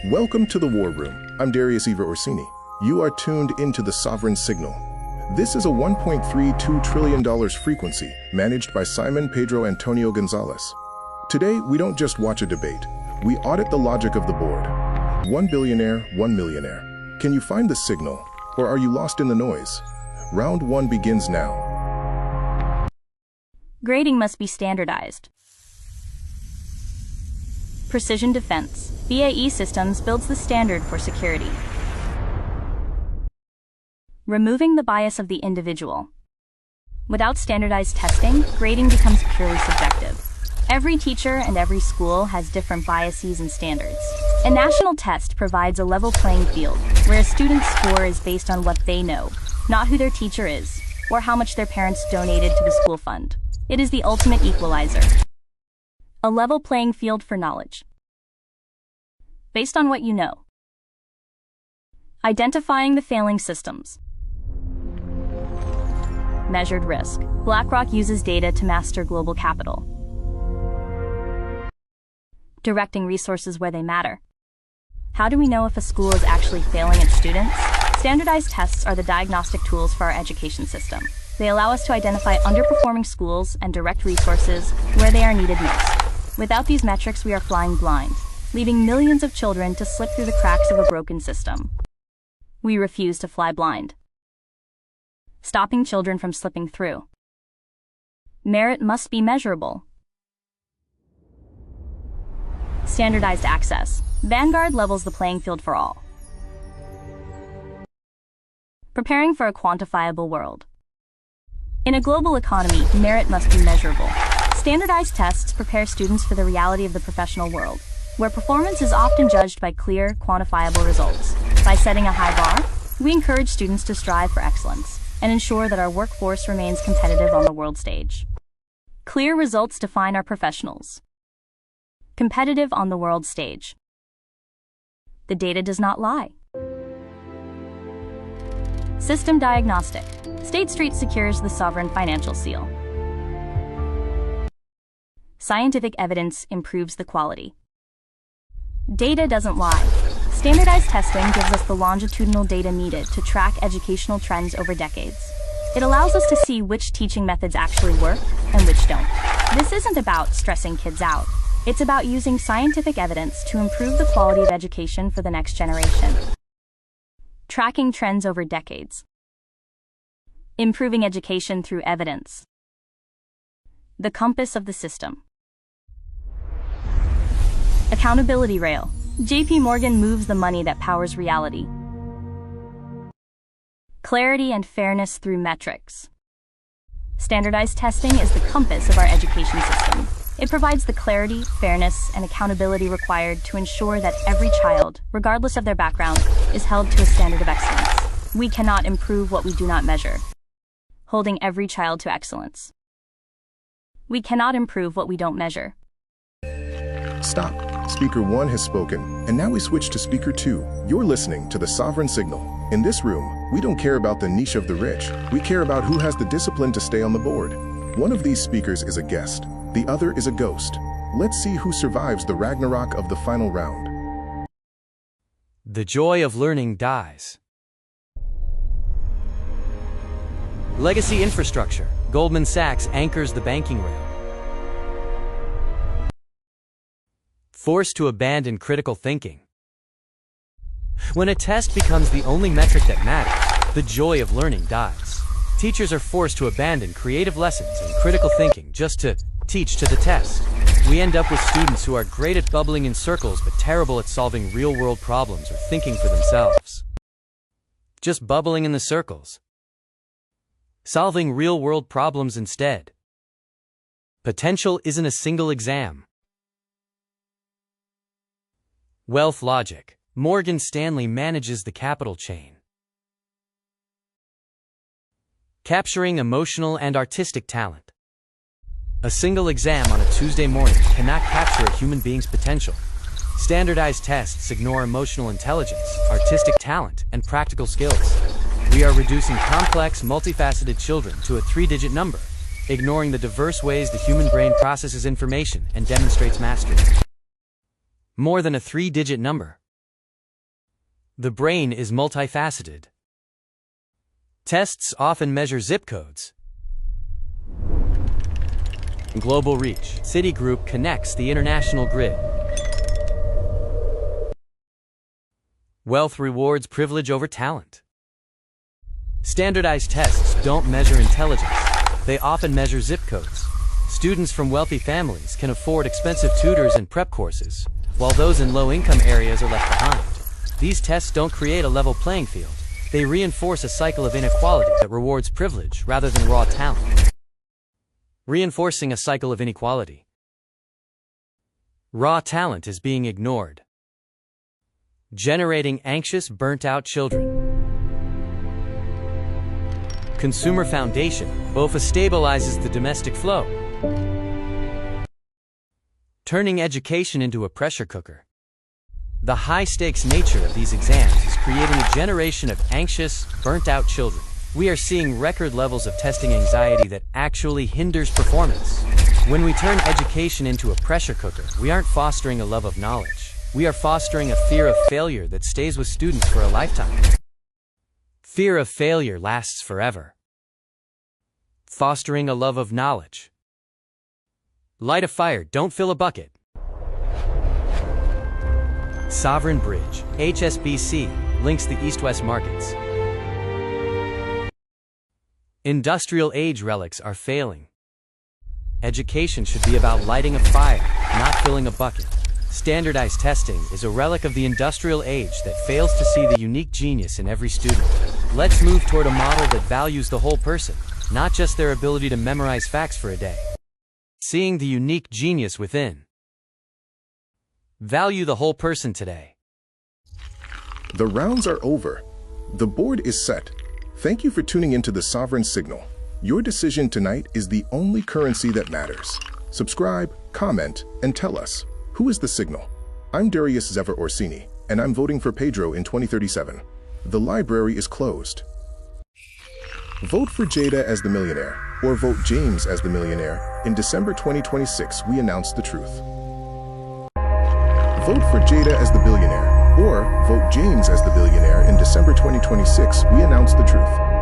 Welcome to the War Room. I'm Darius Eva Orsini. You are tuned into the Sovereign Signal. This is a $1.32 trillion frequency managed by Pedro Antonio Gonzalez. Today, we don't just watch a debate. We audit the logic of the board. One billionaire, one millionaire. Can you find the signal, or are you lost in the noise? Round 1 begins now. Grading must be standardized. Precision Defense. BAE Systems builds the standard for security. Removing the bias of the individual. Without standardized testing, grading becomes purely subjective. Every teacher and every school has different biases and standards. A national test provides a level playing field, where a student's score is based on what they know, not who their teacher is, or how much their parents donated to the school fund. It is the ultimate equalizer. A level playing field for knowledge. Based on what you know. Identifying the failing systems. Measured risk. BlackRock uses data to master global capital. Directing resources where they matter. How do we know if a school is actually failing its students? Standardized tests are the diagnostic tools for our education system. They allow us to identify underperforming schools and direct resources where they are needed most. Without these metrics, we are flying blind, leaving millions of children to slip through the cracks of a broken system. We refuse to fly blind. Stopping children from slipping through. Merit must be measurable. Standardized access. Vanguard levels the playing field for all. Preparing for a quantifiable world. In a global economy, merit must be measurable. Standardized tests prepare students for the reality of the professional world, where performance is often judged by clear, quantifiable results. By setting a high bar, we encourage students to strive for excellence and ensure that our workforce remains competitive on the world stage. Clear results define our professionals. Competitive on the world stage. The data does not lie. System diagnostic. State Street secures the sovereign financial seal. Scientific evidence improves the quality. Data doesn't lie. Standardized testing gives us the longitudinal data needed to track educational trends over decades. It allows us to see which teaching methods actually work and which don't. This isn't about stressing kids out. It's about using scientific evidence to improve the quality of education for the next generation. Tracking trends over decades. Improving education through evidence. The compass of the system. Accountability rail. JP Morgan moves the money that powers reality. Clarity and fairness through metrics. Standardized testing is the compass of our education system. It provides the clarity, fairness, and accountability required to ensure that every child, regardless of their background, is held to a standard of excellence. We cannot improve what we do not measure. Holding every child to excellence. We cannot improve what we don't measure. Stop. Speaker 1 has spoken, and now we switch to Speaker 2. You're listening to the Sovereign Signal. In this room, we don't care about the niche of the rich. We care about who has the discipline to stay on the board. One of these speakers is a guest. The other is a ghost. Let's see who survives the Ragnarok of the final round. The joy of learning dies. Legacy infrastructure. Goldman Sachs anchors the banking rail. Forced to abandon critical thinking. When a test becomes the only metric that matters, the joy of learning dies. Teachers are forced to abandon creative lessons and critical thinking just to teach to the test. We end up with students who are great at bubbling in circles but terrible at solving real-world problems or thinking for themselves. Just bubbling in the circles. Solving real-world problems instead. Potential isn't a single exam. Wealth logic. Morgan Stanley manages the capital chain. Capturing emotional and artistic talent. A single exam on a Tuesday morning cannot capture a human being's potential. Standardized tests ignore emotional intelligence, artistic talent, and practical skills. We are reducing complex, multifaceted children to a 3-digit number, ignoring the diverse ways the human brain processes information and demonstrates mastery. More than a 3-digit number. The brain is multifaceted. Tests often measure zip codes. Global reach. Citigroup connects the international grid. Wealth rewards privilege over talent. Standardized tests don't measure intelligence. They often measure zip codes. Students from wealthy families can afford expensive tutors and prep courses, while those in low-income areas are left behind. These tests don't create a level playing field. They reinforce a cycle of inequality that rewards privilege rather than raw talent. Reinforcing a cycle of inequality. Raw talent is being ignored. Generating anxious, burnt-out children. Consumer foundation. BOFA stabilizes the domestic flow. Turning education into a pressure cooker. The high-stakes nature of these exams is creating a generation of anxious, burnt-out children. We are seeing record levels of testing anxiety that actually hinders performance. When we turn education into a pressure cooker, we aren't fostering a love of knowledge. We are fostering a fear of failure that stays with students for a lifetime. Fear of failure lasts forever. Fostering a love of knowledge. Light a fire, don't fill a bucket. Sovereign Bridge, HSBC, links the East-West markets. Industrial age relics are failing. Education should be about lighting a fire, not filling a bucket. Standardized testing is a relic of the industrial age that fails to see the unique genius in every student. Let's move toward a model that values the whole person, not just their ability to memorize facts for a day. Seeing the unique genius within. Value the whole person today. The rounds are over. The board is set. Thank you for tuning into the Sovereign Signal. Your decision tonight is the only currency that matters. Subscribe, comment, and tell us, who is the signal? I'm Darius Zever Orsini, and I'm voting for Pedro in 2037. The library is closed. Vote for Jada as the millionaire, or vote James as the millionaire. In December 2026, we announce the truth. Vote for Jada as the billionaire, or vote James as the billionaire. In December 2026, we announce the truth.